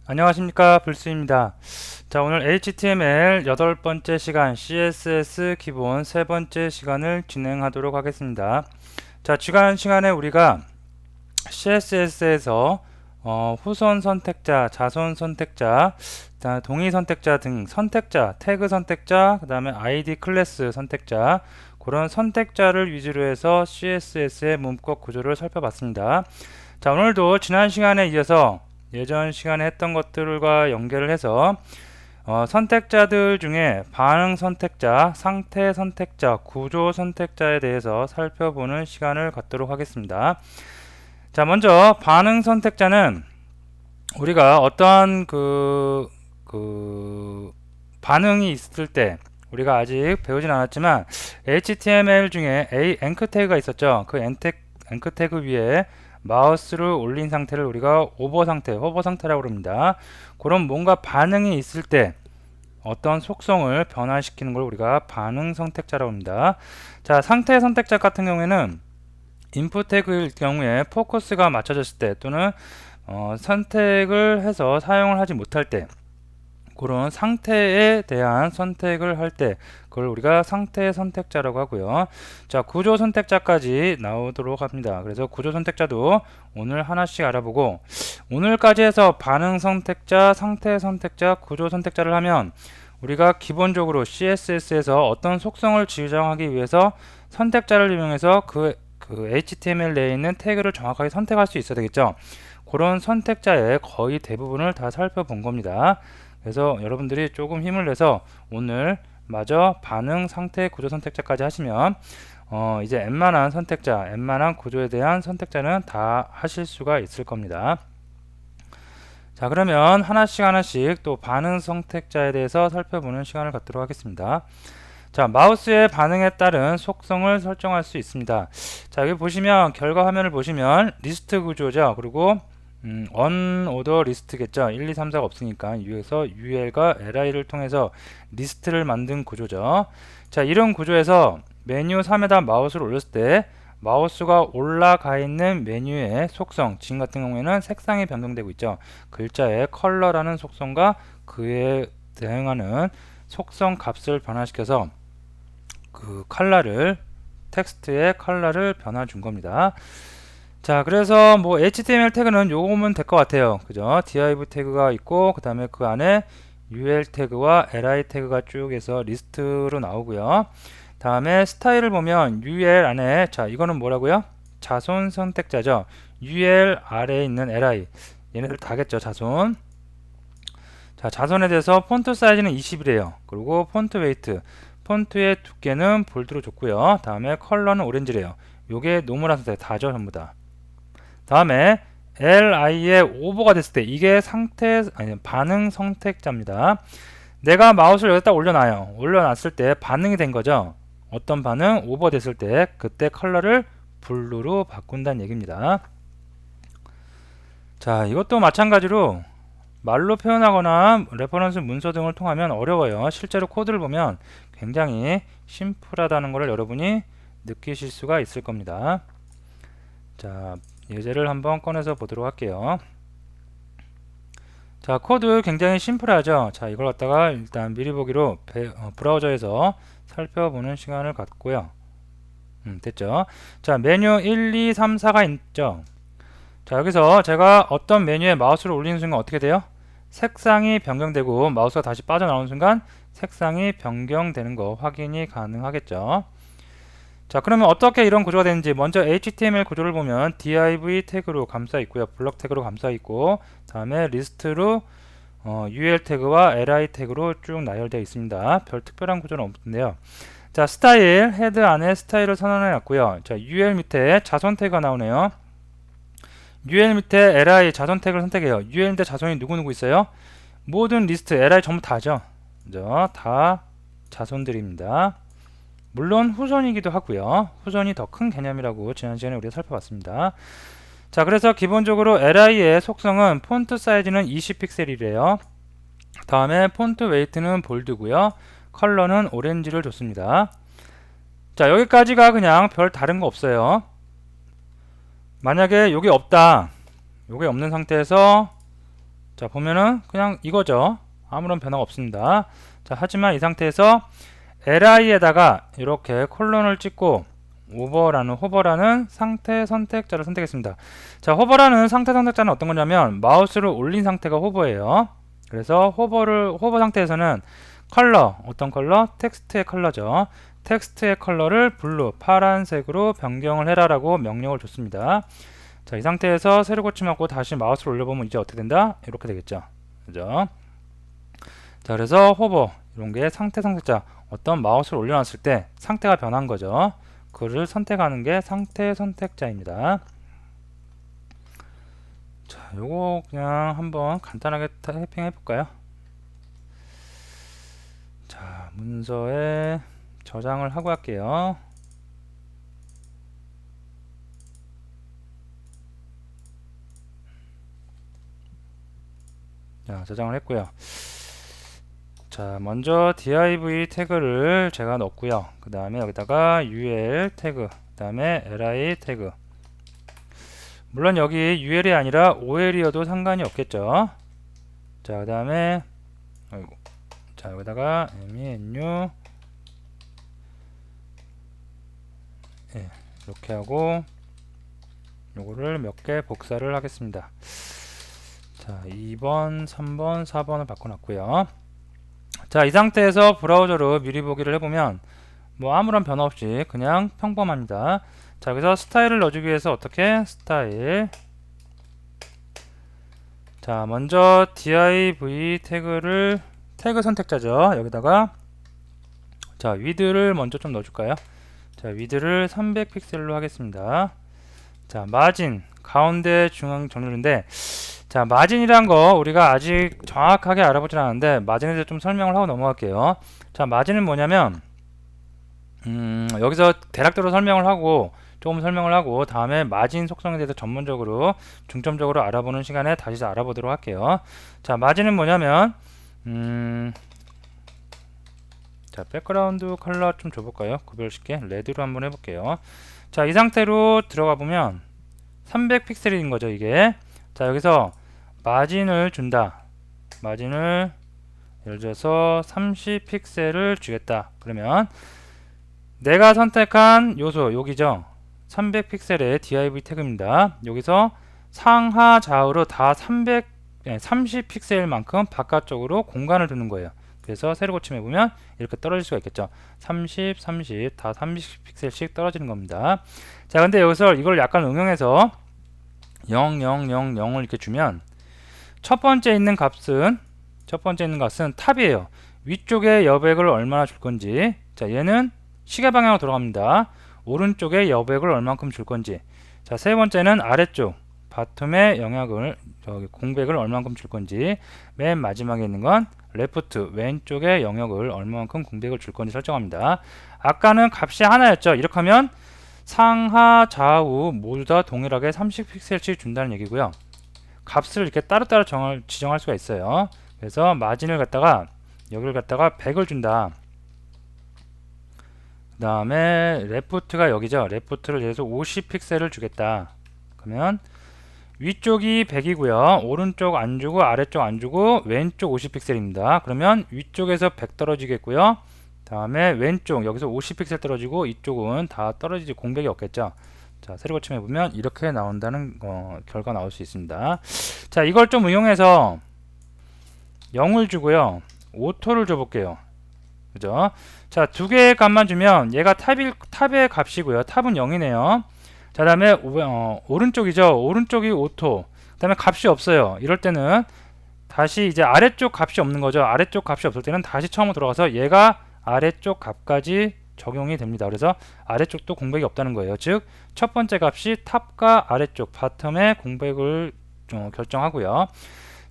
안녕하십니까, 불스입니다. 자, 오늘 HTML 8번째 시간 CSS 기본 세 번째 시간을 진행하도록 하겠습니다. 자, 지난 시간에 우리가 CSS에서 후손 선택자, 자손 선택자, 동의 선택자 등 선택자, 태그 선택자, 그 다음에 ID 클래스 선택자, 그런 선택자를 위주로 해서 CSS의 문법 구조를 살펴봤습니다. 자, 오늘도 지난 시간에 이어서 예전 시간에 했던 것들과 연결을 해서 선택자들 중에 반응 선택자, 상태 선택자, 구조 선택자에 대해서 살펴보는 시간을 갖도록 하겠습니다. 자, 먼저 반응 선택자는 우리가 어떠한 반응이 있을 때 우리가 아직 배우진 않았지만 HTML 중에 앵커 태그가 있었죠. 그 앵커 태그 위에 마우스를 올린 상태를 우리가 오버 상태, 호버 상태라고 합니다. 그런 뭔가 반응이 있을 때 어떤 속성을 변화시키는 걸 우리가 반응 선택자라고 합니다. 자, 상태 선택자 같은 경우에는 인풋 태그일 경우에 포커스가 맞춰졌을 때 또는 선택을 해서 사용을 하지 못할 때 그런 상태에 대한 선택을 할 때 그걸 우리가 상태 선택자라고 하고요. 자, 구조 선택자까지 나오도록 합니다. 그래서 구조 선택자도 오늘 하나씩 알아보고 오늘까지 해서 반응 선택자, 상태 선택자, 구조 선택자를 하면 우리가 기본적으로 CSS에서 어떤 속성을 지정하기 위해서 선택자를 이용해서 그 HTML 내에 있는 태그를 정확하게 선택할 수 있어야 되겠죠. 그런 선택자의 거의 대부분을 다 살펴본 겁니다. 그래서 여러분들이 조금 힘을 내서 오늘 마저 반응, 상태, 구조 선택자까지 하시면 이제 웬만한 선택자, 웬만한 구조에 대한 선택자는 다 하실 수가 있을 겁니다. 자, 그러면 하나씩 또 반응 선택자에 대해서 살펴보는 시간을 갖도록 하겠습니다. 자, 마우스의 반응에 따른 속성을 설정할 수 있습니다. 자, 여기 보시면 결과 화면을 보시면 리스트 구조죠. 그리고 언오더 리스트겠죠. 1, 2, 3, 4가 없으니까 여기서 UL과 LI를 통해서 리스트를 만든 구조죠. 자, 이런 구조에서 메뉴 3에다 마우스를 올렸을 때 마우스가 올라가 있는 메뉴의 속성, 지금 같은 경우에는 색상이 변경되고 있죠. 글자의 컬러라는 속성과 그에 대응하는 속성 값을 변화시켜서 그 컬러를 텍스트의 컬러를 변화 준 겁니다. 자, 그래서 뭐 HTML 태그는 요거면 될 것 같아요. 그죠? div 태그가 있고 그 다음에 그 안에 ul 태그와 li 태그가 쭉 해서 리스트로 나오고요. 다음에 스타일을 보면 ul 안에 자, 이거는 뭐라고요? 자손 선택자죠. ul 아래에 있는 li 얘네들 다겠죠. 자손. 자, 자손에 대해서 폰트 사이즈는 20이래요. 그리고 폰트 웨이트, 폰트의 두께는 볼드로 줬고요. 다음에 컬러는 오렌지래요. 요게 노멀한 상태 다죠, 전부 다. 다음에 li의 오버가 됐을 때 이게 반응 선택자입니다. 내가 마우스를 여기다 올려놔요. 올려놨을 때 반응이 된 거죠. 어떤 반응? 오버 됐을 때 그때 컬러를 블루로 바꾼다는 얘기입니다. 자, 이것도 마찬가지로 말로 표현하거나 레퍼런스 문서 등을 통하면 어려워요. 실제로 코드를 보면 굉장히 심플하다는 것을 여러분이 느끼실 수가 있을 겁니다. 자, 예제를 한번 꺼내서 보도록 할게요. 자, 코드 굉장히 심플하죠. 자, 이걸 갖다가 일단 미리 보기로 브라우저에서 살펴보는 시간을 갖고요. 됐죠. 자, 메뉴 1, 2, 3, 4가 있죠. 자, 여기서 제가 어떤 메뉴에 마우스를 올리는 순간 어떻게 돼요? 색상이 변경되고 마우스가 다시 빠져나오는 순간 색상이 변경되는 거 확인이 가능하겠죠. 자, 그러면 어떻게 이런 구조가 되는지 먼저 HTML 구조를 보면 div 태그로 감싸 있고요. 블럭 태그로 감싸 있고 다음에 리스트로 ul 태그와 li 태그로 쭉 나열되어 있습니다. 별 특별한 구조는 없는데요. 자, 스타일 헤드 안에 스타일을 선언해 놨고요. 자, ul 밑에 자손 태그가 나오네요. ul 밑에 li 자손 태그를 선택해요. ul 밑에 자손이 누구누구 있어요? 모든 리스트 li 전부 다죠. 그죠? 다 자손들입니다. 물론 후손이기도 하고요. 후손이 더 큰 개념이라고 지난 시간에 우리가 살펴봤습니다. 자, 그래서 기본적으로 li의 속성은 폰트 사이즈는 20픽셀이래요. 다음에 폰트 웨이트는 볼드고요. 컬러는 오렌지를 줬습니다. 자, 여기까지가 그냥 별 다른 거 없어요. 만약에 요게 없다. 요게 없는 상태에서 자, 보면은 그냥 이거죠. 아무런 변화가 없습니다. 자, 하지만 이 상태에서 li에다가 이렇게 콜론을 찍고 호버라는 상태 선택자를 선택했습니다. 자, 호버라는 상태 선택자는 어떤 거냐면 마우스를 올린 상태가 호버예요. 그래서 호버 상태에서는 컬러, 어떤 컬러? 텍스트의 컬러죠. 텍스트의 컬러를 블루, 파란색으로 변경을 해라라고 명령을 줬습니다. 자, 이 상태에서 세로 고침하고 다시 마우스를 올려보면 이제 어떻게 된다? 이렇게 되겠죠. 그죠? 자, 그래서 호버, 이런 게 상태 선택자, 어떤 마우스를 올려놨을 때 상태가 변한 거죠. 그를 선택하는 게 상태 선택자입니다. 자, 요거 그냥 한번 간단하게 타이핑 해볼까요? 자, 문서에 저장을 하고 할게요. 자, 저장을 했고요. 자, 먼저 div 태그를 제가 넣었고요. 그 다음에 여기다가 ul 태그, 그 다음에 li 태그. 물론 여기 ul이 아니라 ol이어도 상관이 없겠죠. 자, 그 다음에 자, 여기다가 menu 이렇게 하고 요거를 몇 개 복사를 하겠습니다. 자, 2번, 3번, 4번을 바꿔놨고요. 자, 이 상태에서 브라우저로 미리 보기를 해보면 뭐 아무런 변화 없이 그냥 평범합니다. 자, 여기서 스타일을 넣어주기 위해서 어떻게? 스타일. 자, 먼저 div 태그를 태그 선택자죠. 여기다가 자, 위드를 먼저 좀 넣어줄까요? 자, 위드를 300픽셀로 하겠습니다. 자, 마진 가운데 중앙 정렬인데, 자, 마진이란 거 우리가 아직 정확하게 알아보진 않았는데 마진에 대해서 좀 설명을 하고 넘어갈게요. 자, 마진은 뭐냐면 여기서 대략적으로 설명을 하고 조금 설명을 하고 다음에 마진 속성에 대해서 전문적으로 중점적으로 알아보는 시간에 다시 알아보도록 할게요. 자, 마진은 뭐냐면 자, 백그라운드 컬러 좀 줘볼까요? 구별시켜 레드로 한번 해볼게요. 자, 이 상태로 들어가 보면 300픽셀인 거죠, 이게. 자, 여기서 마진을 준다. 마진을 예를 들어서 30픽셀을 주겠다. 그러면 내가 선택한 요소 여기죠. 300픽셀의 div 태그입니다. 여기서 상하 좌우로 다 30픽셀만큼 바깥쪽으로 공간을 두는 거예요. 그래서 세로 고침해 보면 이렇게 떨어질 수가 있겠죠. 30, 30, 다 30픽셀씩 떨어지는 겁니다. 자, 근데 여기서 이걸 약간 응용해서 0, 0, 0, 0을 이렇게 주면 첫 번째 있는 값은 탑이에요. 위쪽에 여백을 얼마나 줄 건지. 자, 얘는 시계 방향으로 돌아갑니다. 오른쪽에 여백을 얼만큼 줄 건지. 자, 세 번째는 아래쪽 바텀에 공백을 얼만큼 줄 건지. 맨 마지막에 있는 건 레프트 왼쪽에 영역을 얼마만큼 공백을 줄 건지 설정합니다. 아까는 값이 하나였죠. 이렇게 하면 상하 좌우 모두 다 동일하게 30픽셀씩 준다는 얘기고요. 값을 이렇게 따로따로 지정할 수가 있어요. 그래서 마진을 갖다가 여기를 갖다가 100을 준다. 그 다음에 레프트가 여기죠. 레프트를 해서 50픽셀을 주겠다. 그러면 위쪽이 100이고요. 오른쪽 안 주고 아래쪽 안 주고 왼쪽 50픽셀입니다. 그러면 위쪽에서 100 떨어지겠고요. 다음에 왼쪽 여기서 50픽셀 떨어지고 이쪽은 다 떨어지지 공백이 없겠죠. 자, 세로 고침해 보면 이렇게 나온다는 결과 나올 수 있습니다. 자, 이걸 좀 응용해서 0을 주고요. 오토를 줘볼게요. 그죠? 자, 두 개의 값만 주면 얘가 탑의 값이고요. 탑은 0이네요. 자, 다음에 오른쪽이죠. 오른쪽이 오토. 그 다음에 값이 없어요. 이럴 때는 다시 이제 아래쪽 값이 없는 거죠. 아래쪽 값이 없을 때는 다시 처음으로 들어가서 얘가 아래쪽 값까지 적용이 됩니다. 그래서 아래쪽도 공백이 없다는 거예요. 즉, 첫 번째 값이 탑과 아래쪽 바텀의 공백을 결정하고요.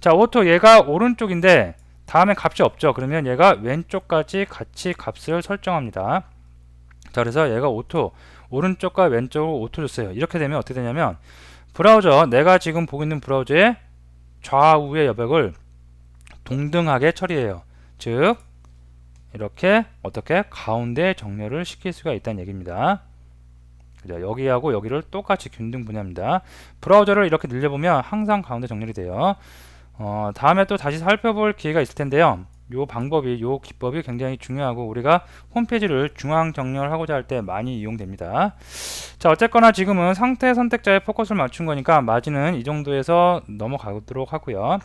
자, 오토 얘가 오른쪽인데 다음에 값이 없죠. 그러면 얘가 왼쪽까지 같이 값을 설정합니다. 자, 그래서 얘가 오토 오른쪽과 왼쪽으로 오토 줬어요. 이렇게 되면 어떻게 되냐면 브라우저 내가 지금 보고 있는 브라우저의 좌우의 여백을 동등하게 처리해요. 즉 이렇게 어떻게 가운데 정렬을 시킬 수가 있다는 얘기입니다. 그죠? 여기하고 여기를 똑같이 균등 분해합니다. 브라우저를 이렇게 늘려보면 항상 가운데 정렬이 돼요. 다음에 또 다시 살펴볼 기회가 있을 텐데요. 요 기법이 굉장히 중요하고 우리가 홈페이지를 중앙 정렬하고자 할 때 많이 이용됩니다. 자, 어쨌거나 지금은 상태 선택자에 포커스를 맞춘 거니까 마진은 이 정도에서 넘어가도록 하고요.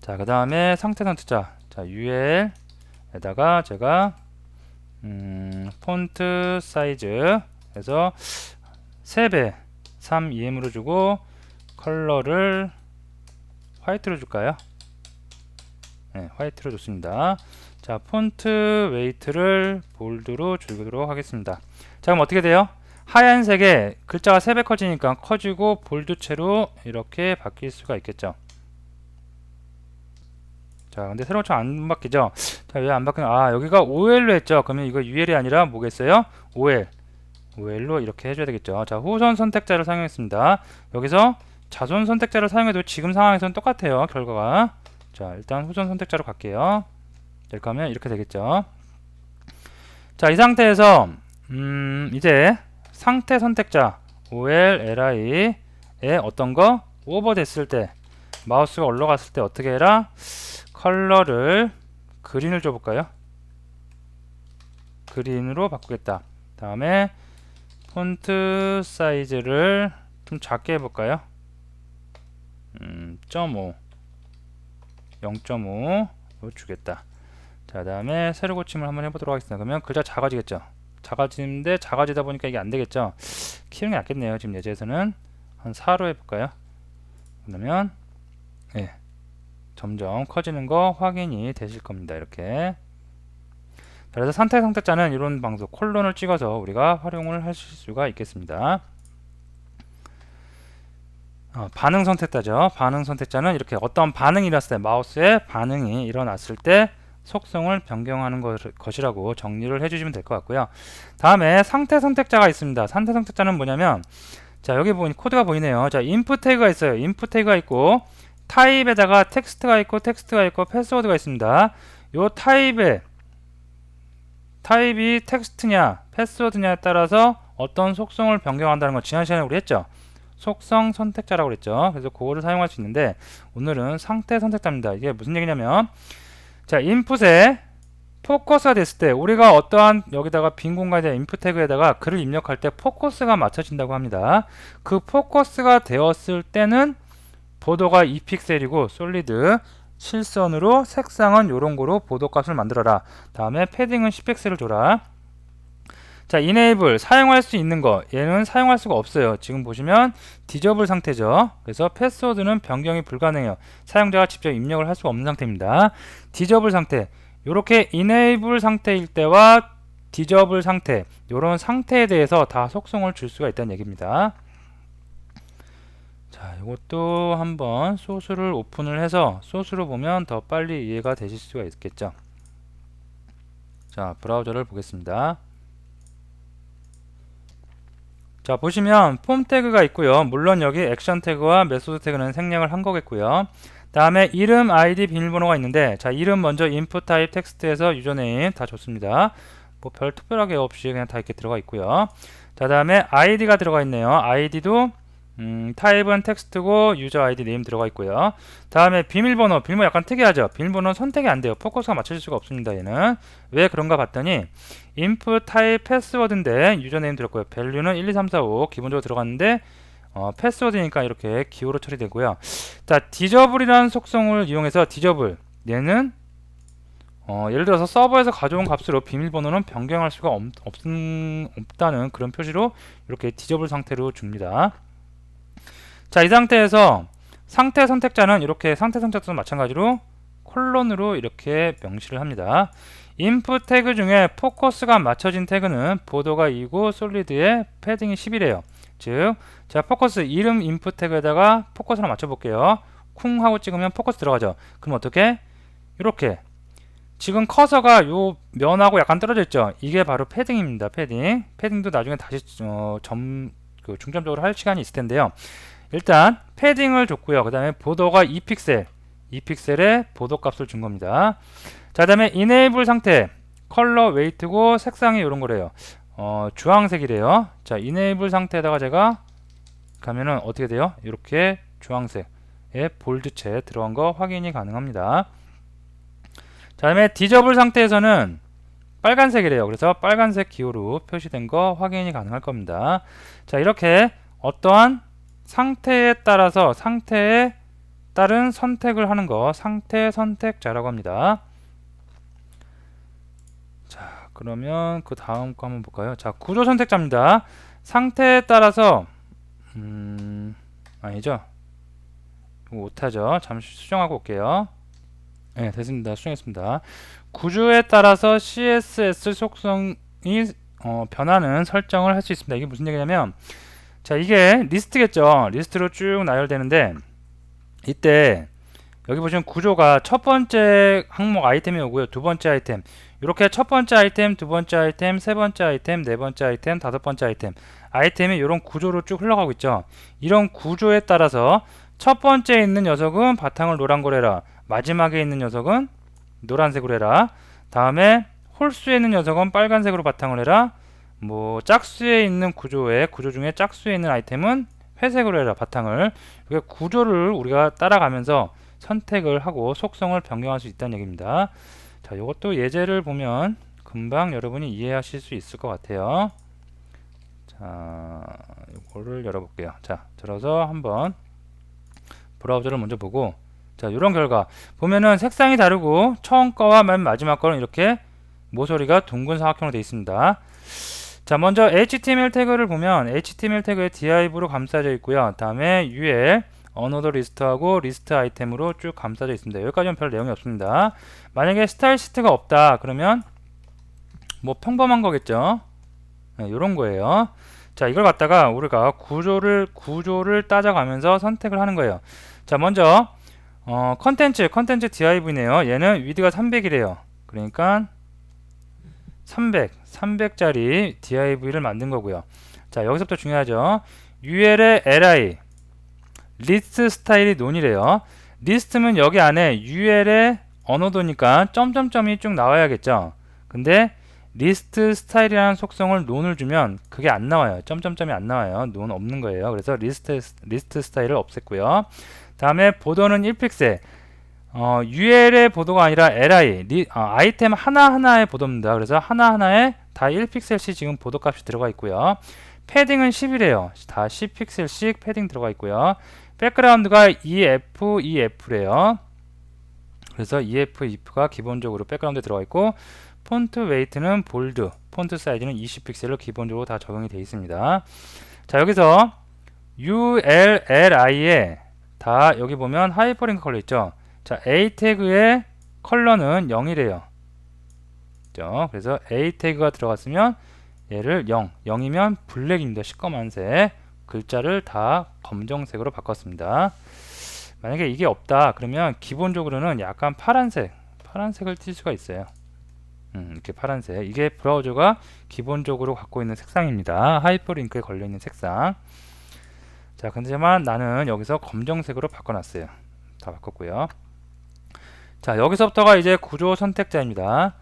자, 그 다음에 상태 선택자, 자, UL에다가 제가 폰트 사이즈 해서 3배 3EM으로 주고 컬러를 화이트로 줄까요? 네, 화이트로 줬습니다. 자, 폰트 웨이트를 볼드로 줄이도록 하겠습니다. 자, 그럼 어떻게 돼요? 하얀색에 글자가 3배 커지니까 커지고 볼드체로 이렇게 바뀔 수가 있겠죠. 자, 근데 새로운처럼 안 바뀌죠? 자, 왜 안 바뀌나? 아, 여기가 OL로 했죠? 그러면 이거 UL이 아니라 뭐겠어요? OL로 이렇게 해줘야 되겠죠. 자, 후선 선택자를 사용했습니다. 여기서 자손 선택자를 사용해도 지금 상황에서는 똑같아요, 결과가. 자, 일단 후선 선택자로 갈게요. 이렇게 하면 이렇게 되겠죠. 자, 이 상태에서 이제 상태 선택자 OLLI에 어떤 거 오버됐을 때 마우스가 올라갔을 때 어떻게 해라? 컬러를 그린을 줘볼까요? 그린으로 바꾸겠다. 다음에 폰트 사이즈를 좀 작게 해볼까요? 0.5 주겠다. 자, 다음에 세로 고침을 한번 해보도록 하겠습니다. 그러면 글자 작아지겠죠. 작아지는데 작아지다 보니까 이게 안 되겠죠. 키우는 게 낫겠네요. 지금 예제에서는 한 4로 해볼까요? 그러면 예, 점점 커지는 거 확인이 되실 겁니다. 이렇게. 그래서 상태 선택자는 이런 방식 콜론을 찍어서 우리가 활용을 하실 수가 있겠습니다. 반응 선택자죠. 반응 선택자는 이렇게 어떤 반응이 일어났을 때 마우스의 반응이 일어났을 때 속성을 변경하는 것이라고 정리를 해주시면 될 것 같고요. 다음에 상태 선택자가 있습니다. 상태 선택자는 뭐냐면 자, 여기 보니 코드가 보이네요. 자, 인풋 태그가 있어요. 인풋 태그가 있고 타입에다가 텍스트가 있고 패스워드가 있습니다. 요 타입이 텍스트냐 패스워드냐에 따라서 어떤 속성을 변경한다는 거 지난 시간에 우리 했죠. 속성 선택자라고 그랬죠. 그래서 그거를 사용할 수 있는데 오늘은 상태 선택자입니다. 이게 무슨 얘기냐면 자, 인풋에 포커스가 됐을 때 우리가 어떠한 여기다가 빈 공간에 인풋 태그에다가 글을 입력할 때 포커스가 맞춰진다고 합니다. 그 포커스가 되었을 때는 보도가 2픽셀이고 솔리드 실선으로 색상은 요런 거로 보도 값을 만들어라. 다음에 패딩은 10픽셀을 줘라. 자, enable 사용할 수 있는 거 얘는 사용할 수가 없어요. 지금 보시면 디저블 상태죠. 그래서 패스워드는 변경이 불가능해요. 사용자가 직접 입력을 할 수가 없는 상태입니다. 디저블 상태 요렇게 enable 상태일 때와 디저블 상태 요런 상태에 대해서 다 속성을 줄 수가 있다는 얘기입니다. 자, 이것도 한번 소스를 오픈을 해서 소스로 보면 더 빨리 이해가 되실 수가 있겠죠. 자, 브라우저를 보겠습니다. 자, 보시면 폼 태그가 있고요. 물론 여기 액션 태그와 메소드 태그는 생략을 한 거겠고요. 다음에 이름, 아이디, 비밀번호가 있는데 자, 이름 먼저 input 타입 텍스트에서 유저네임 다 좋습니다. 뭐 별 특별하게 없이 그냥 다 이렇게 들어가 있고요. 자, 다음에 아이디가 들어가 있네요. 아이디도 타입은 텍스트고 유저 아이디 네임 들어가 있고요. 다음에 비밀번호 약간 특이하죠. 비밀번호 선택이 안 돼요. 포커스가 맞춰질 수가 없습니다. 얘는 왜 그런가 봤더니 input 타입 패스워드인데 유저 네임 들었고요. 밸류는 12345 기본적으로 들어갔는데 패스워드니까 이렇게 기호로 처리되고요. 자, 디저블이라는 속성을 이용해서 디저블 얘는 예를 들어서 서버에서 가져온 값으로 비밀번호는 변경할 수가 없다는 그런 표시로 이렇게 디저블 상태로 줍니다. 자, 이 상태에서 상태 선택자는 이렇게 상태 선택자도 마찬가지로 콜론으로 이렇게 명시를 합니다. 인풋 태그 중에 포커스가 맞춰진 태그는 보도가 2고 솔리드의 패딩이 10이래요. 즉, 제가 포커스 이름 인풋 태그에다가 포커스를 맞춰 볼게요. 쿵 하고 찍으면 포커스 들어가죠. 그럼 어떻게? 이렇게 지금 커서가 요 면하고 약간 떨어져 있죠. 이게 바로 패딩입니다. 패딩도 나중에 다시 중점적으로 할 시간이 있을 텐데요. 일단 패딩을 줬고요. 그 다음에 보도가 2픽셀의 보도 값을 준 겁니다. 자, 그 다음에 enable 상태 컬러 웨이트고 색상이 이런 거래요. 주황색이래요. 자, enable 상태에다가 제가 가면은 어떻게 돼요? 이렇게 주황색 볼드체 들어간 거 확인이 가능합니다. 자, 다음에 디저블 상태에서는 빨간색이래요. 그래서 빨간색 기호로 표시된 거 확인이 가능할 겁니다. 자, 이렇게 어떠한 상태에 따라서 상태에 따른 선택을 하는 거 상태 선택자라고 합니다. 자, 그러면 그 다음 거 한번 볼까요? 자, 구조 선택자입니다. 상태에 따라서 아니죠? 이거 못하죠. 잠시 수정하고 올게요. 네, 됐습니다. 수정했습니다. 구조에 따라서 CSS 속성이 변하는 설정을 할 수 있습니다. 이게 무슨 얘기냐면, 자, 이게 리스트겠죠. 리스트로 쭉 나열되는데, 이때 여기 보시면 구조가 첫 번째 항목 아이템이 오고요. 두 번째 아이템, 이렇게 첫 번째 아이템, 두 번째 아이템, 세 번째 아이템, 네 번째 아이템, 다섯 번째 아이템이 이런 구조로 쭉 흘러가고 있죠. 이런 구조에 따라서 첫 번째에 있는 녀석은 바탕을 노란거로 해라. 마지막에 있는 녀석은 노란색으로 해라. 다음에 홀수에 있는 녀석은 빨간색으로 바탕을 해라. 뭐 짝수에 있는 구조 중에 짝수에 있는 아이템은 회색으로 해라. 바탕을. 이렇게 구조를 우리가 따라가면서 선택을 하고 속성을 변경할 수 있다는 얘기입니다. 자, 이것도 예제를 보면 금방 여러분이 이해하실 수 있을 것 같아요. 자, 이거를 열어볼게요. 자, 들어서 한번 브라우저를 먼저 보고, 자, 이런 결과 보면은 색상이 다르고 처음 거와 맨 마지막 거는 이렇게 모서리가 둥근 사각형으로 되어 있습니다. 자, 먼저 HTML 태그를 보면 HTML 태그에 div로 감싸져 있고요. 다음에 UL 언어도 리스트하고 리스트 아이템으로 쭉 감싸져 있습니다. 여기까지는 별 내용이 없습니다. 만약에 스타일 시트가 없다 그러면 뭐 평범한 거겠죠. 네, 이런 거예요. 자, 이걸 갖다가 우리가 구조를 따져가면서 선택을 하는 거예요. 자, 먼저 컨텐츠 div이네요. 얘는 위드가 300이래요. 그러니까 300짜리 div를 만든 거고요. 자, 여기서부터 중요하죠. ul의 li 리스트 스타일이 논이래요. 리스트면 여기 안에 ul의 언어도니까 점점점이 쭉 나와야겠죠. 근데 리스트 스타일이라는 속성을 논을 주면 그게 안 나와요. 점점점이 안 나와요. 논 없는 거예요. 그래서 리스트 스타일을 없앴고요. 다음에 보도는 1픽셀. ul의 보도가 아니라 li 아이템 하나하나의 보도입니다. 그래서 하나하나에 다 1픽셀씩 지금 보도 값이 들어가 있고요. 패딩은 10이래요. 다 10픽셀씩 패딩 들어가 있고요. 백그라운드가 EF래요. 그래서 EF가 기본적으로 백그라운드에 들어가 있고, 폰트 웨이트는 볼드, 폰트 사이즈는 20픽셀로 기본적으로 다 적용이 되어 있습니다. 자, 여기서 ULLI에 다 여기 보면 하이퍼링크 컬러 있죠. 자, A 태그의 컬러는 0이래요. 그래서 A 태그가 들어갔으면 얘를 0이면 블랙입니다. 시꺼먼색. 글자를 다 검정색으로 바꿨습니다. 만약에 이게 없다 그러면 기본적으로는 약간 파란색을 띌 수가 있어요. 이렇게 파란색. 이게 브라우저가 기본적으로 갖고 있는 색상입니다. 하이퍼링크에 걸려있는 색상. 자, 근데만 나는 여기서 검정색으로 바꿔놨어요. 다 바꿨고요. 자, 여기서부터가 이제 구조 선택자입니다.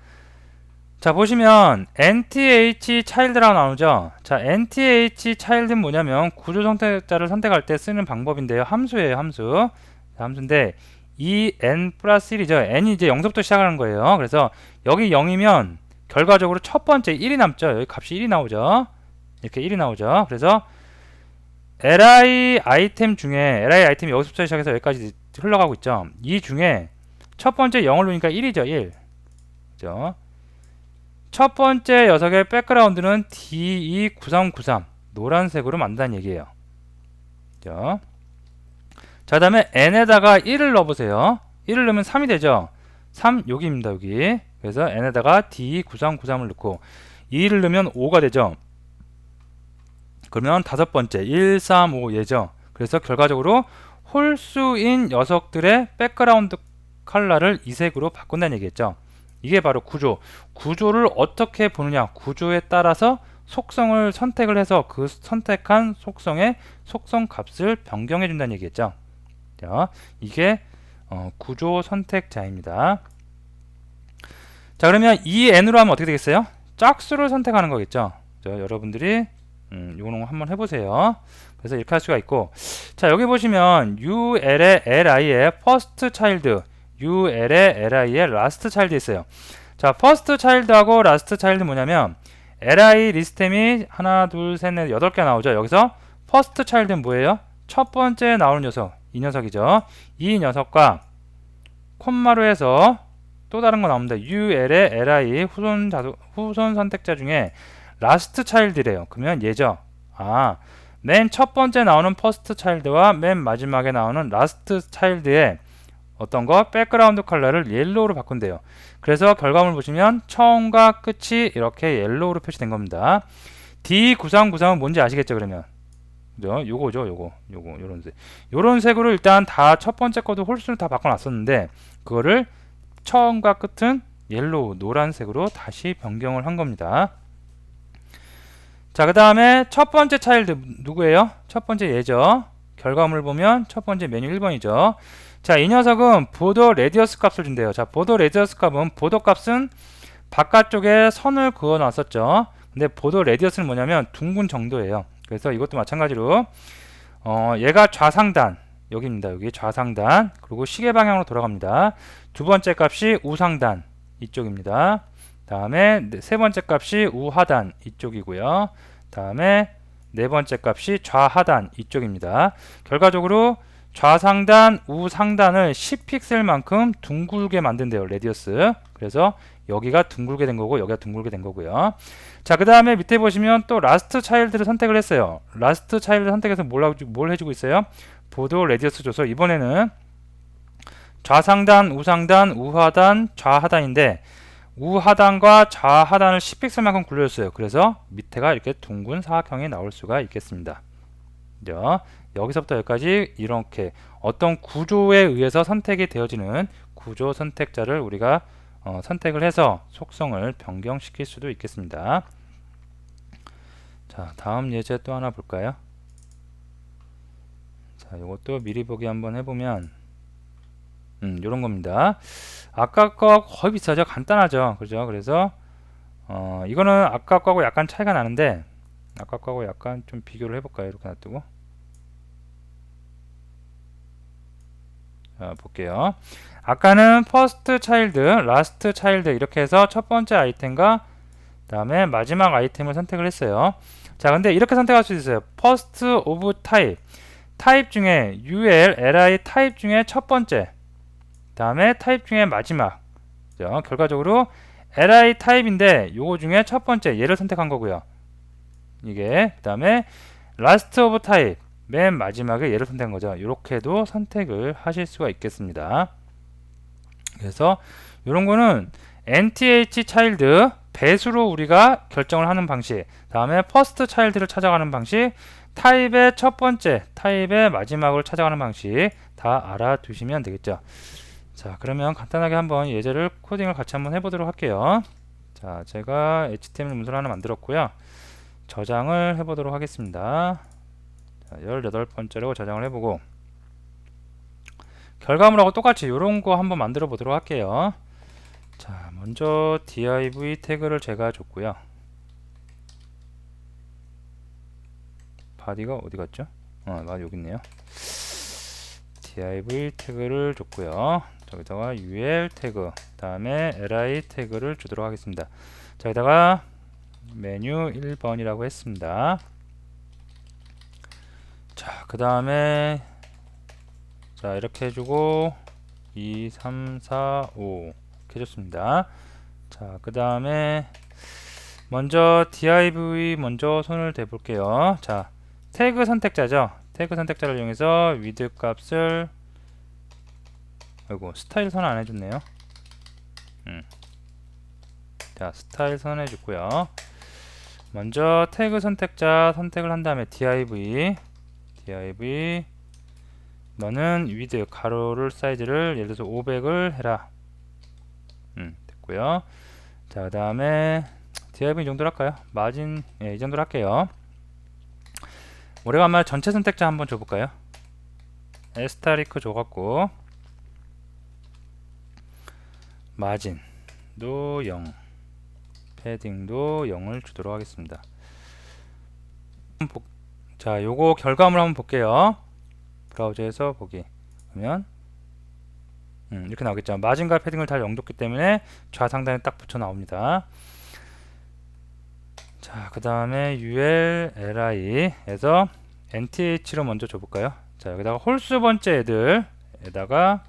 자, 보시면 nth child라고 나오죠. 자, nth child는 뭐냐면 구조 선택자를 선택할 때 쓰는 방법인데요. 함수예요. 함수. 자, 함수인데 이 n 플러스 1이죠. n이 이제 0부터 시작하는 거예요. 그래서 여기 0이면 결과적으로 첫 번째 1이 남죠. 여기 값이 1이 나오죠. 이렇게 1이 나오죠. 그래서 li 아이템이 여기서부터 시작해서 여기까지 흘러가고 있죠. 이 중에 첫 번째 0을 놓으니까 1이죠. 1. 그죠? 첫 번째 녀석의 백그라운드는 DE9393 노란색으로 만든다는 얘기예요. 그죠? 자, 다음에 n에다가 1을 넣어보세요. 1을 넣으면 3이 되죠. 3 여기입니다. 여기. 그래서 n에다가 DE9393을 넣고 2를 넣으면 5가 되죠. 그러면 다섯 번째 1, 3, 5 얘죠. 그래서 결과적으로 홀수인 녀석들의 백그라운드 컬러를 이 색으로 바꾼다는 얘기겠죠. 이게 바로 구조를 어떻게 보느냐, 구조에 따라서 속성을 선택을 해서 그 선택한 속성의 속성 값을 변경해 준다는 얘기겠죠. 자, 이게 구조 선택자입니다. 자, 그러면 이 n으로 하면 어떻게 되겠어요? 짝수를 선택하는 거겠죠. 자, 여러분들이 요런 거 한번 해보세요. 그래서 이렇게 할 수가 있고, 자 여기 보시면 UL의 LI의 first child, UL의 LI의 last child 있어요. 자 first child하고 last child 뭐냐면 LI 리스템이 하나 둘셋넷 8개 나오죠. 여기서 first child는 뭐예요? 첫 번째 나오는 녀석, 이 녀석이죠. 이 녀석과 콤마로 해서 또 다른 거 나옵니다. UL의 LI 후손 선택자 중에 라스트 차일드래요. 그러면 얘죠. 맨 첫 번째 나오는 퍼스트 차일드와 맨 마지막에 나오는 라스트 차일드의 어떤 거 백그라운드 컬러를 옐로우로 바꾼대요. 그래서 결과물 보시면 처음과 끝이 이렇게 옐로우로 표시된 겁니다. D939은 뭔지 아시겠죠? 그러면 그죠? 요거죠. 요런 색. 요런 색으로 일단 다 첫 번째 거도 홀수를 다 바꿔놨었는데 그거를 처음과 끝은 옐로우 노란색으로 다시 변경을 한 겁니다. 자, 그 다음에 첫 번째 차일드 누구예요? 첫 번째 얘죠. 결과물 보면 첫 번째 메뉴 1번이죠. 자, 이 녀석은 보더 레디어스 값을 준대요. 자, 보더 레디어스 값은 보더 값은 바깥쪽에 선을 그어 놨었죠. 근데 보더 레디어스는 뭐냐면 둥근 정도예요. 그래서 이것도 마찬가지로 얘가 좌상단 여기입니다. 여기 좌상단 그리고 시계 방향으로 돌아갑니다. 두 번째 값이 우상단 이쪽입니다. 다음에 세 번째 값이 우하단 이쪽이고요. 다음에 네 번째 값이 좌하단 이쪽입니다. 결과적으로 좌상단, 우상단을 10픽셀만큼 둥글게 만든대요. 레디어스. 그래서 여기가 둥글게 된 거고 여기가 둥글게 된 거고요. 자, 그 다음에 밑에 보시면 또 라스트 차일드를 선택을 했어요. 라스트 차일드 선택해서 뭘 해주고 있어요? 보도 레디어스 줘서 이번에는 좌상단, 우상단, 우하단, 좌하단인데 우하단과 좌하단을 10픽셀만큼 굴려줬어요. 그래서 밑에가 이렇게 둥근 사각형이 나올 수가 있겠습니다. 그죠? 여기서부터 여기까지 이렇게 어떤 구조에 의해서 선택이 되어지는 구조 선택자를 우리가 선택을 해서 속성을 변경시킬 수도 있겠습니다. 자, 다음 예제 또 하나 볼까요? 자, 이것도 미리 보기 한번 해보면 요런 겁니다. 아까 거 거의 비슷하죠? 간단하죠? 그죠? 그래서 이거는 아까 거하고 약간 차이가 나는데 아까 거하고 약간 좀 비교를 해볼까요? 이렇게 놔두고 볼게요. 아까는 first child, last child 이렇게 해서 첫 번째 아이템과 다음에 마지막 아이템을 선택을 했어요. 자, 근데 이렇게 선택할 수 있어요. first of type, 타입 중에 ul, li 타입 중에 첫 번째, 다음에 타입 중에 마지막. 그죠? 결과적으로 li 타입인데 요거 중에 첫 번째 얘를 선택한 거고요. 이게 그 다음에 last of type 맨 마지막에 얘를 선택한 거죠. 이렇게도 선택을 하실 수가 있겠습니다. 그래서 이런 거는 nth child 배수로 우리가 결정을 하는 방식, 다음에 first child를 찾아가는 방식, 타입의 첫 번째, 타입의 마지막을 찾아가는 방식 다 알아두시면 되겠죠. 자, 그러면 간단하게 한번 예제를 코딩을 같이 한번 해보도록 할게요. 자, 제가 HTML 문서를 하나 만들었고요. 저장을 해보도록 하겠습니다. 자, 18번째로 저장을 해보고 결과물하고 똑같이 이런 거 한번 만들어 보도록 할게요. 자, 먼저 div 태그를 제가 줬고요. 바디가 어디 갔죠? 여기 있네요. div 태그를 줬고요. 여기다가 ul 태그, 다음에 li 태그를 주도록 하겠습니다. 자, 여기다가 메뉴 1번이라고 했습니다. 자, 그 다음에 자, 이렇게 해주고 2, 3, 4, 5 이렇게 해줬습니다. 자, 그 다음에 먼저 div 먼저 손을 대볼게요. 자, 태그 선택자죠. 태그 선택자를 이용해서 width 값을 아이고 스타일 선 안 해줬네요. 자, 스타일 선 해줬고요. 먼저 태그 선택자 선택을 한 다음에 div 너는 width 가로를 사이즈를 예를 들어서 500을 해라. 됐고요. 자, 그 다음에 div 이 정도로 할까요? 마진 이 정도로 할게요. 오래간만에 전체 선택자 한번 줘볼까요? 에스타리크 줘갖고 마진도 0, 패딩도 0을 주도록 하겠습니다. 자, 요거 결과물 한번 볼게요. 브라우저에서 보기. 그러면 이렇게 나오겠죠. 마진과 패딩을 다 영줬기 때문에 좌상단에 딱 붙여 나옵니다. 자, 그 다음에 ULLI에서 NTH로 먼저 줘볼까요? 자, 여기다가 홀수 번째 애들에다가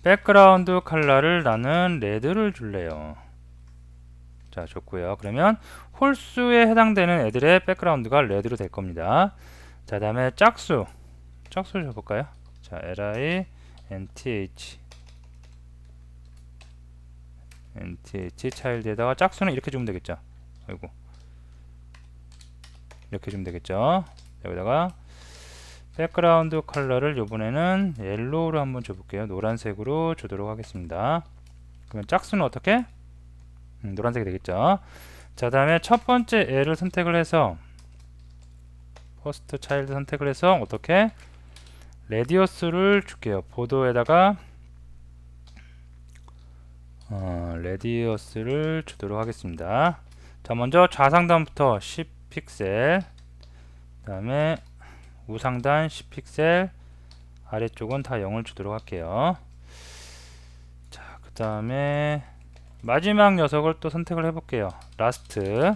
백그라운드 컬러를 나는 레드를 줄래요. 자, 좋고요. 그러면 홀수에 해당되는 애들의 백그라운드가 레드로 될 겁니다. 자, 다음에 짝수 줘볼까요? 자, LI NTH 차일드에다가 짝수는 이렇게 주면 되겠죠. 아이고, 이렇게 주면 되겠죠. 여기다가 백그라운드 컬러를 요번에는 옐로우로 한번 줘볼게요. 노란색으로 주도록 하겠습니다. 그러면 짝수는 어떻게? 노란색이 되겠죠. 자, 다음에 첫 번째 애를 선택을 해서 퍼스트 차일드 선택을 해서 어떻게? 레디어스를 줄게요. 보도에다가 레디어스를 주도록 하겠습니다. 자, 먼저 좌상단부터 10픽셀, 그 다음에 우상단 10픽셀, 아래쪽은 다 0을 주도록 할게요. 자, 그 다음에 마지막 녀석을 또 선택을 해볼게요. 라스트.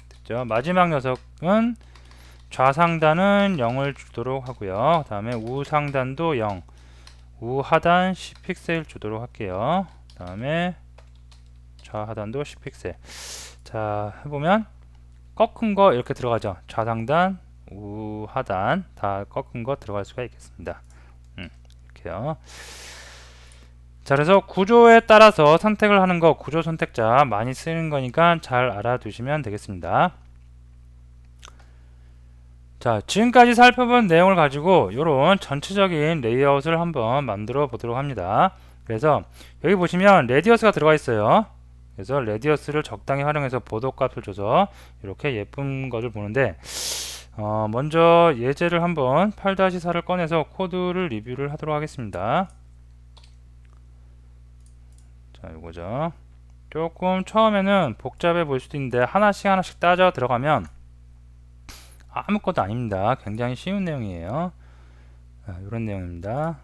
됐죠? 마지막 녀석은 좌상단은 0을 주도록 하고요. 그 다음에 우상단도 0, 우하단 10픽셀 주도록 할게요. 그 다음에 좌하단도 10픽셀. 자, 해보면 꺾은 거 이렇게 들어가죠. 좌상단, 우하단 다 꺾은 거 들어갈 수가 있겠습니다. 이렇게요. 자, 그래서 구조에 따라서 선택을 하는 거, 구조 선택자 많이 쓰는 거니까 잘 알아두시면 되겠습니다. 자, 지금까지 살펴본 내용을 가지고 이런 전체적인 레이아웃을 한번 만들어 보도록 합니다. 그래서 여기 보시면 레디어스가 들어가 있어요. 그래서 레디어스를 적당히 활용해서 보도 값을 줘서 이렇게 예쁜 것을 보는데, 먼저 예제를 한번 8-4를 꺼내서 코드를 리뷰를 하도록 하겠습니다. 자, 이거죠. 조금 처음에는 복잡해 보일 수도 있는데 하나씩 따져 들어가면 아무것도 아닙니다. 굉장히 쉬운 내용이에요. 이런 내용입니다.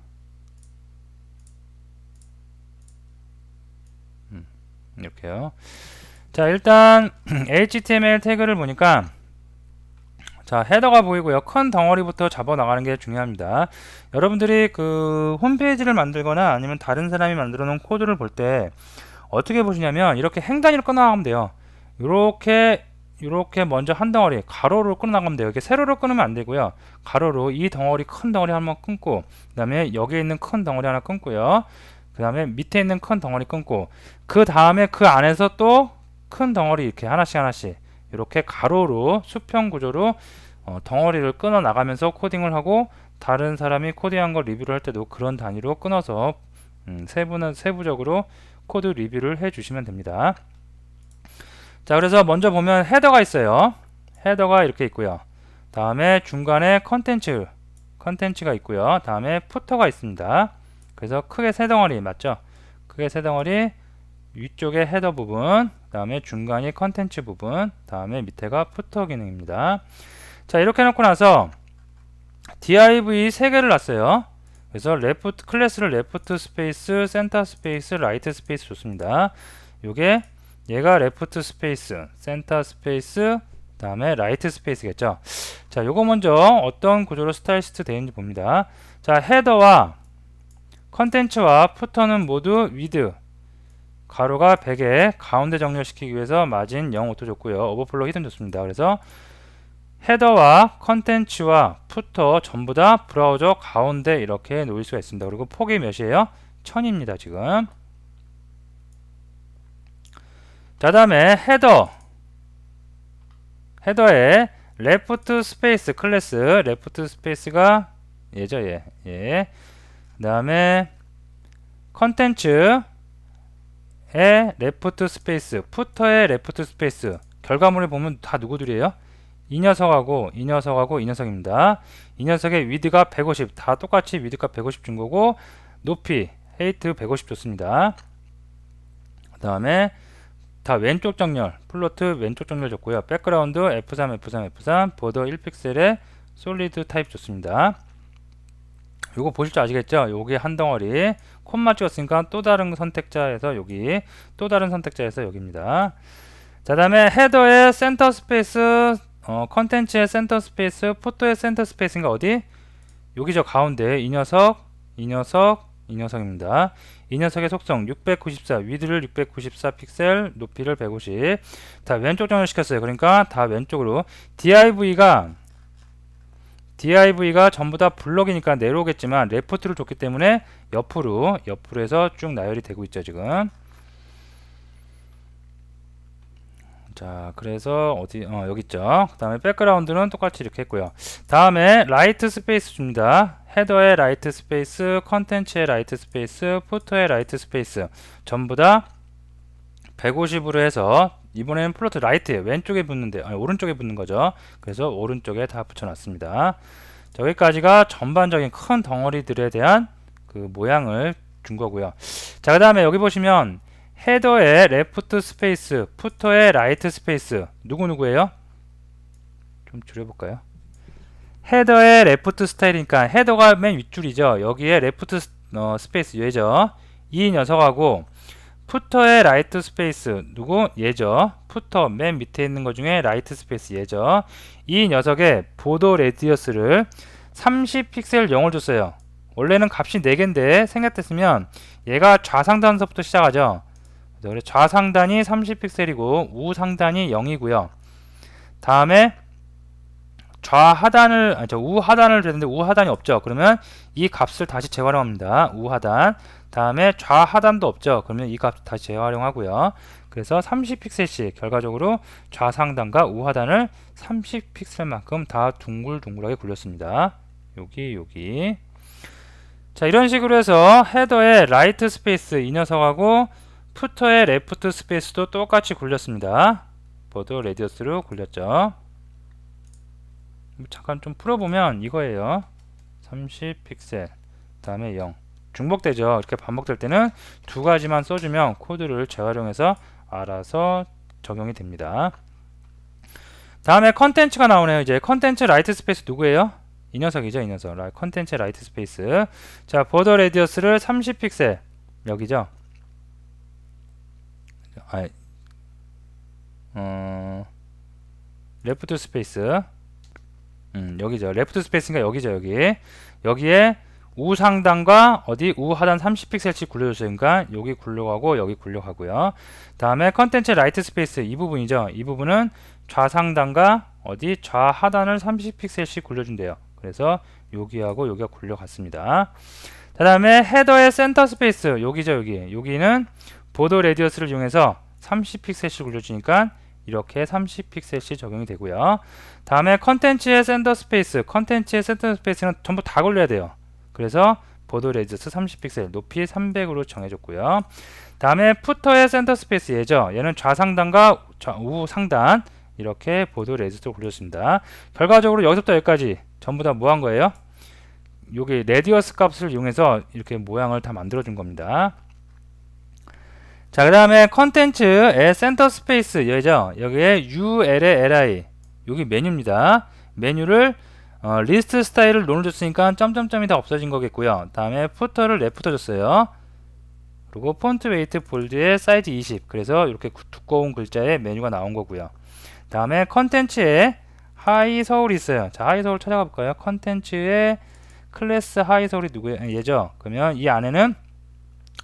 이렇게요. 자, 일단 HTML 태그를 보니까, 자, 헤더가 보이고요. 큰 덩어리부터 잡아 나가는 게 중요합니다. 여러분들이 그 홈페이지를 만들거나 아니면 다른 사람이 만들어 놓은 코드를 볼 때 어떻게 보시냐면 이렇게 행단위로 끊어 나가면 돼요. 이렇게 먼저 한 덩어리 가로로 끊어 나가면 돼요. 이렇게 세로로 끊으면 안 되고요. 가로로 이 덩어리 큰 덩어리 한번 끊고, 그 다음에 여기에 있는 큰 덩어리 하나 끊고요. 그 다음에 밑에 있는 큰 덩어리 끊고, 그 다음에 그 안에서 또 큰 덩어리 이렇게 하나씩 이렇게 가로로 수평 구조로 덩어리를 끊어 나가면서 코딩을 하고, 다른 사람이 코딩한 걸 리뷰를 할 때도 그런 단위로 끊어서 세부적으로 코드 리뷰를 해 주시면 됩니다. 자, 그래서 먼저 보면 헤더가 있어요. 헤더가 이렇게 있고요. 다음에 중간에 컨텐츠가 있고요. 다음에 푸터가 있습니다. 그래서 크게 세 덩어리 맞죠? 크게 세 덩어리, 위쪽에 헤더 부분, 다음에 중간이 컨텐츠 부분, 다음에 밑에가 푸터 기능입니다. 자, 이렇게 해놓고 나서 div 3개를 놨어요. 그래서 클래스를 레프트 스페이스, 센터 스페이스, 라이트 스페이스 줬습니다. 얘가 레프트 스페이스, 센터 스페이스, 다음에 라이트 스페이스겠죠. 자, 요거 먼저 어떤 구조로 스타일리스트 되어 있는지 봅니다. 자, 헤더와 컨텐츠와 푸터는 모두 위드 가로가 100에 가운데 정렬시키기 위해서 마진 0 오토 줬고요. 오버플로 히든 줬습니다. 그래서 헤더와 컨텐츠와 푸터 전부 다 브라우저 가운데 이렇게 놓을 수가 있습니다. 그리고 폭이 몇이에요? 1000입니다. 지금. 자, 다음에 헤더에 레프트 스페이스 클래스, 레프트 스페이스가 얘죠. 얘. 그 다음에 컨텐츠의 레프트 스페이스, 푸터의 레프트 스페이스, 결과물을 보면 다 누구들이에요? 이 녀석하고 이 녀석입니다. 이 녀석의 위드가 150, 다 똑같이 위드값 150 준 거고, 높이 헤이트 150 줬습니다. 그 다음에 다 왼쪽 정렬, 플로트 왼쪽 정렬 줬고요. 백그라운드 F3, F3, F3, 보더 1픽셀에 솔리드 타입 줬습니다. 요거 보실 줄 아시겠죠? 요게 한 덩어리 콤마 찍었으니까 또 다른 선택자에서 여기, 또 다른 선택자에서 여기입니다. 자, 다음에 헤더의 센터 스페이스, 컨텐츠의 센터 스페이스, 포토의 센터 스페이스인가 어디? 여기죠, 가운데. 이 녀석, 이 녀석, 이 녀석입니다. 이 녀석의 속성 694, 위드를 694 픽셀, 높이를 150. 다 왼쪽 정렬 시켰어요. 그러니까 다 왼쪽으로. DIV가 전부 다 블럭이니까 내려오겠지만 레프트를 줬기 때문에 옆으로 해서 쭉 나열이 되고 있죠, 지금. 자, 그래서 어디 여기 있죠. 그 다음에 백그라운드는 똑같이 이렇게 했고요. 다음에 라이트 스페이스 줍니다. 헤더의 라이트 스페이스, 컨텐츠의 라이트 스페이스, 포토의 라이트 스페이스 전부 다 150으로 해서 이번에는 플로트 라이트에 왼쪽에 붙는데 오른쪽에 붙는 거죠. 그래서 오른쪽에 다 붙여놨습니다. 자, 여기까지가 전반적인 큰 덩어리들에 대한 그 모양을 준 거고요. 자, 그 다음에 여기 보시면 헤더의 레프트 스페이스, 푸터의 라이트 스페이스 누구누구예요? 좀 줄여볼까요? 헤더의 레프트 스타일이니까 헤더가 맨 윗줄이죠. 여기에 레프트 스페이스 얘죠. 이 녀석하고 푸터의 라이트 스페이스 누구? 얘죠. 푸터 맨 밑에 있는 것 중에 라이트 스페이스 얘죠. 이 녀석의 보도 레디어스를 30픽셀 0을 줬어요. 원래는 값이 4개인데 생략됐으면 얘가 좌상단서부터 시작하죠. 그래서 좌상단이 30픽셀이고 우상단이 0이고요. 다음에 우하단을 줬는데 우하단이 없죠. 그러면 이 값을 다시 재활용합니다. 우하단. 다음에 좌하단도 없죠. 그러면 이 값 다시 재활용하고요. 그래서 30픽셀씩 결과적으로 좌상단과 우하단을 30픽셀만큼 다 둥글둥글하게 굴렸습니다. 여기. 자, 이런 식으로 해서 헤더의 라이트 스페이스 이 녀석하고 푸터의 레프트 스페이스도 똑같이 굴렸습니다. 보도 레디어스로 굴렸죠. 잠깐 좀 풀어보면 이거예요. 30픽셀 다음에 0 중복되죠. 이렇게 반복될 때는 두 가지만 써주면 코드를 재활용해서 알아서 적용이 됩니다. 다음에 컨텐츠가 나오네요. 이제 컨텐츠 라이트 스페이스 누구예요? 이 녀석이죠. 이 녀석. 컨텐츠 라이트 스페이스. 자, 보더 레디어스를 30픽셀 여기죠. 레프트 스페이스 여기죠. 레프트 스페이스니까 여기죠. 여기에 우상단과 우하단 30픽셀씩 굴려줬어요. 그러니까 여기 굴려가고 여기 굴려가고요. 다음에 컨텐츠 라이트 스페이스 이 부분이죠. 이 부분은 좌상단과 좌하단을 30픽셀씩 굴려준대요. 그래서 여기하고 여기가 굴려갔습니다. 그 다음에 헤더의 센터 스페이스 여기죠. 여기는 보도 레디어스를 이용해서 30픽셀씩 굴려주니까 이렇게 30픽셀씩 적용이 되고요. 다음에 컨텐츠의 센터 스페이스는 전부 다 굴려야 돼요. 그래서 보도 레디어스 30픽셀, 높이 300으로 정해줬고요. 다음에 푸터의 센터 스페이스 얘죠. 얘는 좌상단과 우상단 이렇게 보도 레디어스로 굴렸습니다. 결과적으로 여기서부터 여기까지 전부 다 뭐 한 거예요? 여기 레디어스 값을 이용해서 이렇게 모양을 다 만들어준 겁니다. 자, 그 다음에 컨텐츠의 센터 스페이스 얘죠. 여기에 UL의 LI 여기 메뉴입니다. 메뉴를 리스트 스타일을 론을 줬으니까 점점점이 다 없어진 거겠고요. 다음에 푸터를 레프터 줬어요. 그리고 폰트 웨이트 볼드의 사이즈 20 그래서 이렇게 두꺼운 글자의 메뉴가 나온 거고요. 다음에 컨텐츠에 하이 서울이 있어요. 자, 하이 서울 찾아가 볼까요? 컨텐츠의 클래스 하이 서울이 누구예요? 얘죠. 그러면 이 안에는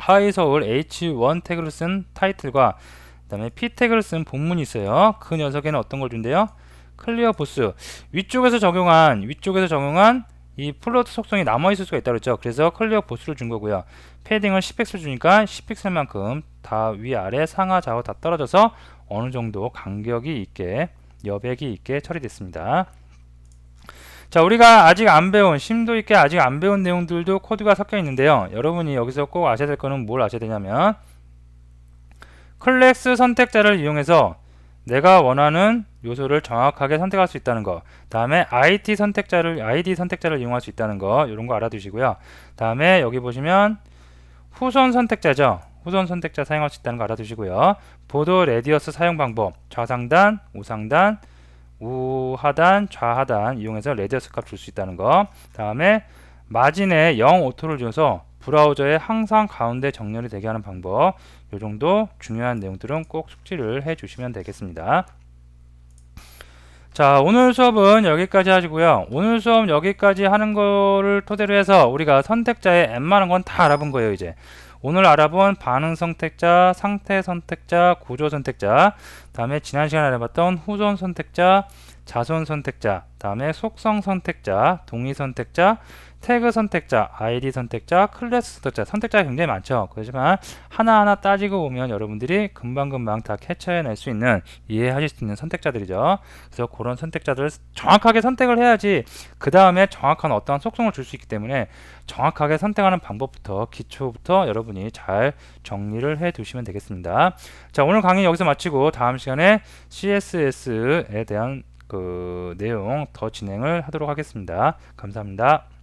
하이 서울 H1 태그를 쓴 타이틀과 그 다음에 P 태그를 쓴 본문이 있어요. 그 녀석에는 어떤 걸 준대요? 클리어 보스 위쪽에서 적용한 이 플로트 속성이 남아있을 수가 있다고 했죠. 그래서 클리어 보스를 준 거고요. 패딩을 10픽셀 주니까 10픽셀만큼 다 위아래 상하 좌우 다 떨어져서 어느 정도 간격이 있게 여백이 있게 처리됐습니다. 자, 우리가 아직 안 배운 심도 있게 아직 안 배운 내용들도 코드가 섞여 있는데요. 여러분이 여기서 꼭 아셔야 될 거는 뭘 아셔야 되냐면 클래스 선택자를 이용해서 내가 원하는 요소를 정확하게 선택할 수 있다는 거. 다음에 ID 선택자를 이용할 수 있다는 거. 이런 거 알아두시고요. 다음에 여기 보시면 후손 선택자죠. 후손 선택자 사용할 수 있다는 거 알아두시고요. 보도 레디어스 사용 방법, 좌상단, 우상단, 우하단, 좌하단 이용해서 레디어스 값 줄 수 있다는 거. 다음에 마진에 0 오토를 줘서 브라우저에 항상 가운데 정렬이 되게 하는 방법. 요 정도 중요한 내용들은 꼭 숙지를 해 주시면 되겠습니다. 자, 오늘 수업은 여기까지 하시고요. 오늘 수업 여기까지 하는 거를 토대로 해서 우리가 선택자의 웬만한 건 다 알아본 거예요. 이제 오늘 알아본 반응 선택자, 상태 선택자, 구조 선택자, 다음에 지난 시간에 알아봤던 후손 선택자, 자손 선택자, 다음에 속성 선택자, 동의 선택자, 태그 선택자, 아이디 선택자, 클래스 선택자, 선택자가 굉장히 많죠. 그렇지만 하나하나 따지고 보면 여러분들이 금방금방 다 캐치해낼 수 있는, 이해하실 수 있는 선택자들이죠. 그래서 그런 선택자들을 정확하게 선택을 해야지 그 다음에 정확한 어떠한 속성을 줄 수 있기 때문에 정확하게 선택하는 방법부터, 기초부터 여러분이 잘 정리를 해 두시면 되겠습니다. 자, 오늘 강의 여기서 마치고 다음 시간에 CSS에 대한 그 내용 더 진행을 하도록 하겠습니다. 감사합니다.